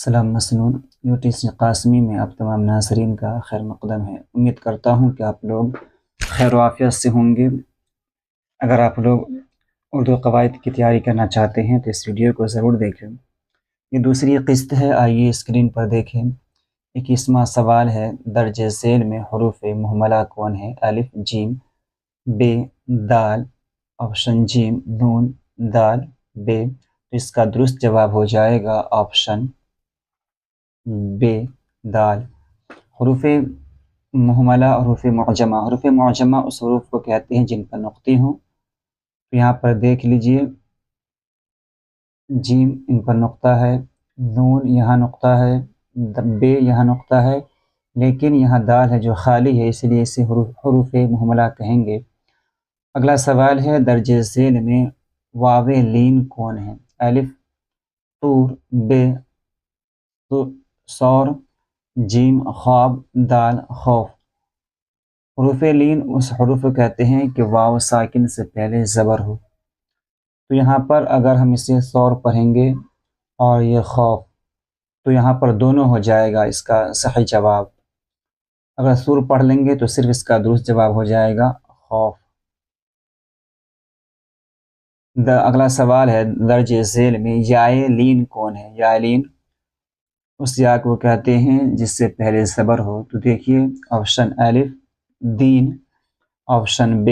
سلام مسنون UTC قاسمی میں آپ تمام ناظرین کا خیر مقدم ہے۔ امید کرتا ہوں کہ آپ لوگ خیر و عافیت سے ہوں گے۔ اگر آپ لوگ اردو قواعد کی تیاری کرنا چاہتے ہیں تو اس ویڈیو کو ضرور دیکھیں۔ یہ دوسری قسط ہے، آئیے اسکرین پر دیکھیں۔ 21واں سوال ہے، درج ذیل میں حروف مہملہ کون ہے؟ الف جیم ب دال، آپشن جیم نون دال ب۔ تو اس کا درست جواب ہو جائے گا آپشن ب دال۔ حروف مہملہ اور حروف معجمہ اس حروف کو کہتے ہیں جن پر نقطے ہوں۔ یہاں پر دیکھ لیجئے، جیم ان پر نقطہ ہے، نون یہاں نقطہ ہے، ب یہاں نقطہ ہے، لیکن یہاں دال ہے جو خالی ہے، اس لیے اسے حروف مہملہ کہیں گے۔ اگلا سوال ہے، درج ذیل میں واو لین کون ہے؟ الف طور ب سور جیم خواب دال خوف۔ حروف لین اس حروف کو کہتے ہیں کہ واو ساکن سے پہلے زبر ہو۔ تو یہاں پر اگر ہم اسے سور پڑھیں گے اور یہ خوف، تو یہاں پر دونوں ہو جائے گا اس کا صحیح جواب۔ اگر سور پڑھ لیں گے تو صرف اس کا درست جواب ہو جائے گا خوف۔ اگلا سوال ہے، درج ذیل میں یائے لین کون ہے؟ یائے لین اس یا کو کہتے ہیں جس سے پہلے زبر ہو۔ تو دیکھیے، آپشن الف دین، آپشن ب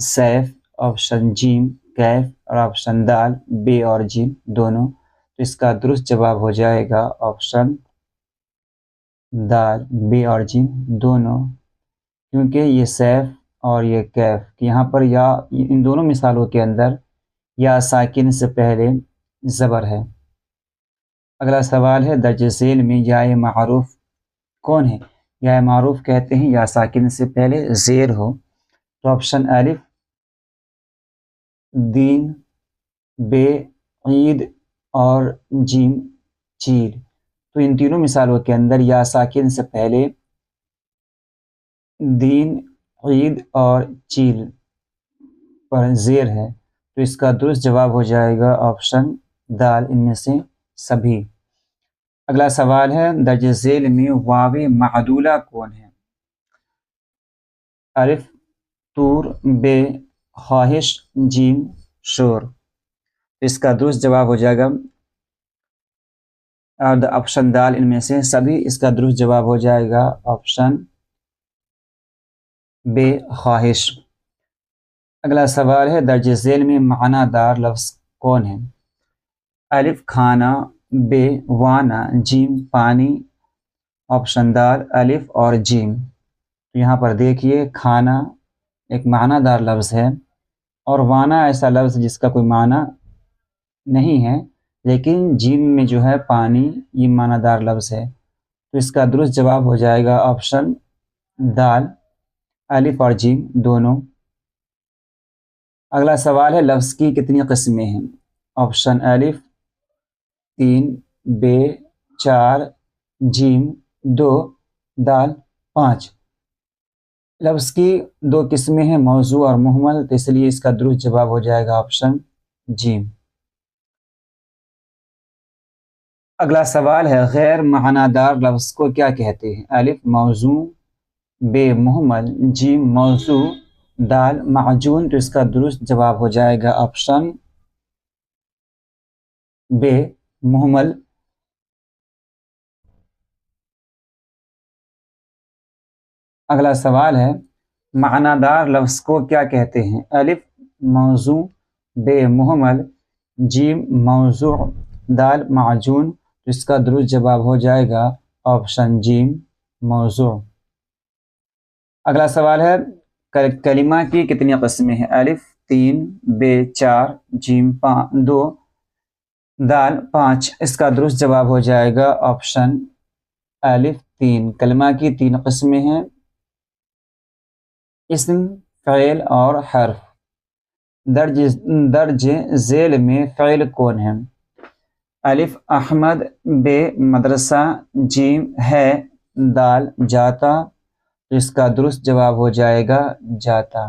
سیف، آپشن جیم کیف اور آپشن دال ب اور جیم دونوں۔ تو اس کا درست جواب ہو جائے گا آپشن دال ب اور جیم دونوں، کیونکہ یہ سیف اور یہ کیف، یہاں پر یا ان دونوں مثالوں کے اندر یا ساکن سے پہلے زبر ہے۔ اگلا سوال ہے، درج ذیل میں یائے معروف کون ہے؟ یائے معروف کہتے ہیں یا ساکن سے پہلے زیر ہو۔ تو آپشن الف دین ب عید اور جیم چیر۔ تو ان تینوں مثالوں کے اندر یا ساکن سے پہلے دین عید اور چیل پر زیر ہے، تو اس کا درست جواب ہو جائے گا آپشن دال ان میں سے سبھی۔ اگلا سوال ہے، درج ذیل میں واو معدولہ کون ہے؟ الف طور ب خواہش جیم شور۔ اس کا درست جواب ہو جائے گا آپشن دال ان میں سے سبھی۔ اس کا درست جواب ہو جائے گا آپشن ب خواہش۔ اگلا سوال ہے، درج ذیل میں معنی دار لفظ کون ہے؟ الف کھانا ب وانا جیم پانی، آپشن دال الف اور جیم۔ یہاں پر دیکھیے، کھانا ایک معنی دار لفظ ہے اور وانا ایسا لفظ جس کا کوئی معنی نہیں ہے، لیکن جیم میں جو ہے پانی، یہ معنی دار لفظ ہے۔ تو اس کا درست جواب ہو جائے گا آپشن دال الف اور جیم دونوں۔ اگلا سوال ہے، لفظ کی کتنی قسمیں ہیں؟ آپشن الف 3 ب 4 جیم 2 دال 5۔ لفظ کی 2 قسمیں ہیں، موضوع اور مہمل، تو اس لیے اس کا درست جواب ہو جائے گا آپشن جیم۔ اگلا سوال ہے، غیر معنی دار لفظ کو کیا کہتے ہیں؟ الف موضوع ب مہمل جیم موضوع دال معجون۔ تو اس کا درست جواب ہو جائے گا آپشن ب مہمل۔ اگلا سوال ہے، معنی دار لفظ کو کیا کہتے ہیں؟ الف موضوع ب مہمل جیم موضوع دال معجون۔ تو اس کا درست جواب ہو جائے گا آپشن جیم موضوع۔ اگلا سوال ہے، کلمہ کی کتنی قسمیں ہیں؟ الف 3 ب 4 جیم 2 دال 5۔ اس کا درست جواب ہو جائے گا آپشن الف 3۔ کلمہ کی 3 قسمیں ہیں، اسم فعل اور حرف۔ درج ذیل میں فعل کون ہے؟ الف احمد ب مدرسہ جیم ہے دال جاتا۔ تو اس کا درست جواب ہو جائے گا جاتا۔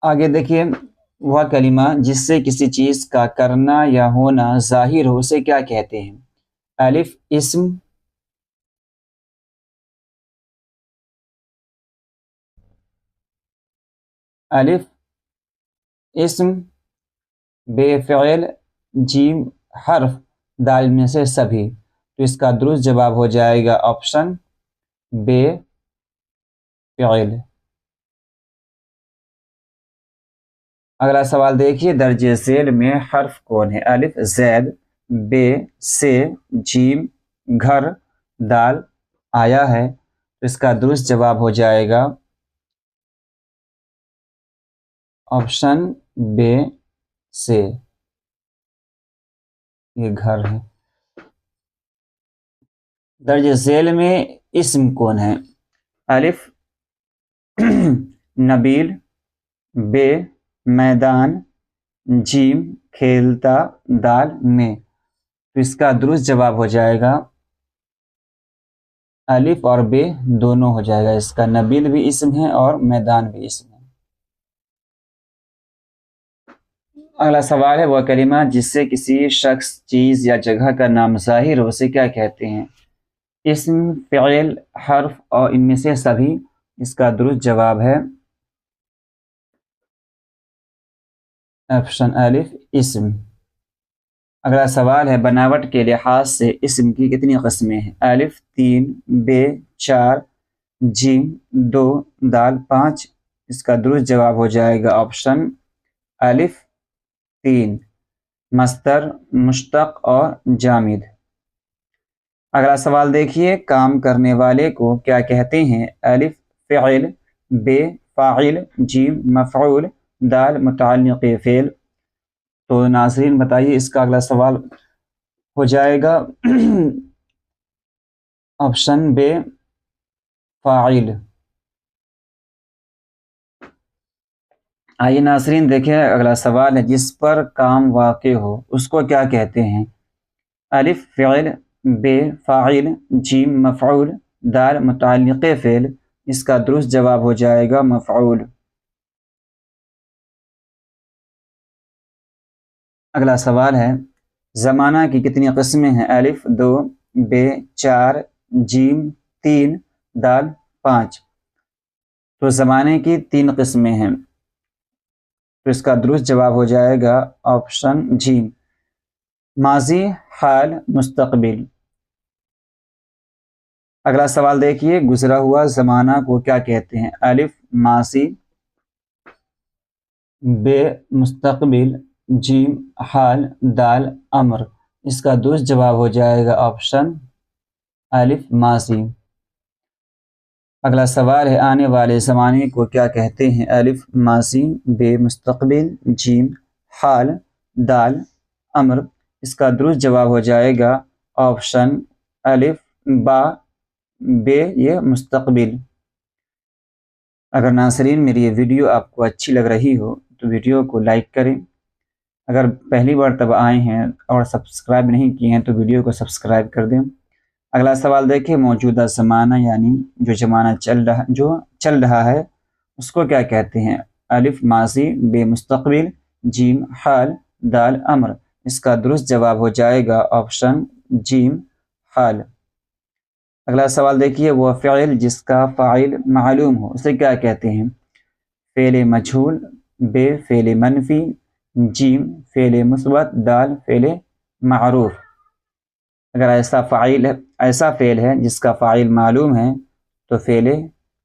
آگے دیکھیے، وہ کلمہ جس سے کسی چیز کا کرنا یا ہونا ظاہر ہو اسے کیا کہتے ہیں؟ الف اسم، الف اسم، بے فعل، جیم حرف، دال میں سے سبھی. تو اس کا درست جواب ہو جائے گا آپشن بے فعل. اگلا سوال دیکھیے، درجہ ذیل میں حرف کون ہے؟ الف زید، بے سے، جیم گھر، دال آیا ہے. تو اس کا درست جواب ہو جائے گا آپشن بے سے، یہ گھر ہے. درجہ ذیل میں اسم کون ہے؟ الف نبیل، بے میدان، جیم کھیلتا، دال میں. تو اس کا درست جواب ہو جائے گا الف اور بے دونوں ہو جائے گا. اس کا نبیل بھی اسم ہے اور میدان بھی اسم ہے. اگلا سوال ہے، وہ کلمہ جس سے کسی شخص، چیز یا جگہ کا نام ظاہر ہو اسے کیا کہتے ہیں؟ اسم، فعل، حرف اور ان میں سے سبھی. اس کا درست جواب ہے آپشن الف اسم. اگلا سوال ہے، بناوٹ کے لحاظ سے اسم کی کتنی قسمیں ہیں؟ الف 3، بے 4، جیم 2، دال 5. اس کا درست جواب ہو جائے گا آپشن الف 3، مصدر، مشتق اور جامد. اگلا سوال دیکھیے، کام کرنے والے کو کیا کہتے ہیں؟ الف فعل، بے فاعل، جیم مفعول، دال متعلق فعل. تو ناظرین بتائیے، اس کا اگلا سوال ہو جائے گا آپشن بے فاعل. آئیے ناظرین دیکھیں، اگلا سوال ہے، جس پر کام واقع ہو اس کو کیا کہتے ہیں؟ الف فعل، بے فاعل، جیم مفعول، دال متعلق فعل. اس کا درست جواب ہو جائے گا مفعول. اگلا سوال ہے، زمانہ کی کتنی قسمیں ہیں؟ الف 2، بے 4، جیم 3، دال 5. تو زمانے کی 3 قسمیں ہیں. تو اس کا درست جواب ہو جائے گا آپشن جیم، ماضی، حال، مستقبل. اگلا سوال دیکھیے، گزرا ہوا زمانہ کو کیا کہتے ہیں؟ الف ماضی، بے مستقبل، جیم حال، دال امر. اس کا درست جواب ہو جائے گا آپشن الف ماضی. اگلا سوال ہے، آنے والے زمانے کو کیا کہتے ہیں؟ الف ماضی، بے مستقبل، جیم حال، دال امر. اس کا درست جواب ہو جائے گا آپشن الف با، بے یہ مستقبل. اگر ناظرین میری یہ ویڈیو آپ کو اچھی لگ رہی ہو تو ویڈیو کو لائک کریں. اگر پہلی بار تب آئے ہیں اور سبسکرائب نہیں کیے ہیں تو ویڈیو کو سبسکرائب کر دیں. اگلا سوال دیکھیں، موجودہ زمانہ یعنی جو زمانہ چل رہا ہے اس کو کیا کہتے ہیں؟ الف ماضی، بے مستقبل، جیم حال، دال امر. اس کا درست جواب ہو جائے گا آپشن جیم حال. اگلا سوال دیکھیے، وہ فعل جس کا فاعل معلوم ہو اسے کیا کہتے ہیں؟ فعل مجہول، بے فعل منفی، جیم فعل مثبت، دال فعل معروف. اگر ایسا فعل ہے جس کا فاعل معلوم ہے تو فعل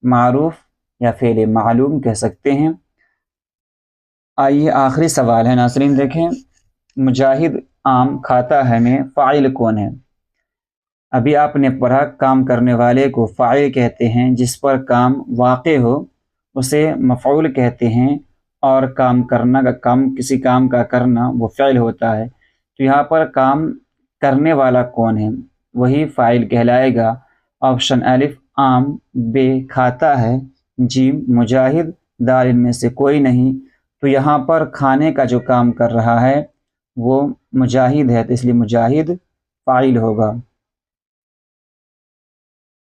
معروف یا فعل معلوم کہہ سکتے ہیں. آئیے آخری سوال ہے ناظرین دیکھیں، مجاہد آم کھاتا ہے میں فاعل کون ہے؟ ابھی آپ نے پڑھا، کام کرنے والے کو فاعل کہتے ہیں، جس پر کام واقع ہو اسے مفعول کہتے ہیں، اور کسی کام کا کرنا وہ فعل ہوتا ہے. تو یہاں پر کام کرنے والا کون ہے؟ وہی فاعل کہلائے گا. آپشن الف آم، بے کھاتا ہے، جیم مجاہد، دال ان میں سے کوئی نہیں. تو یہاں پر کھانے کا جو کام کر رہا ہے وہ مجاہد ہے، تو اس لیے مجاہد فاعل ہوگا.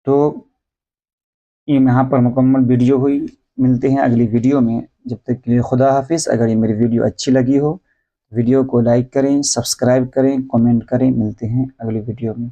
تو یہاں پر مکمل ویڈیو ہوئی. ملتے ہیں اگلی ویڈیو میں. جب تک کے لیے خدا حافظ. اگر یہ میری ویڈیو اچھی لگی ہو ویڈیو کو لائک کریں، سبسکرائب کریں، کامنٹ کریں. ملتے ہیں اگلی ویڈیو میں.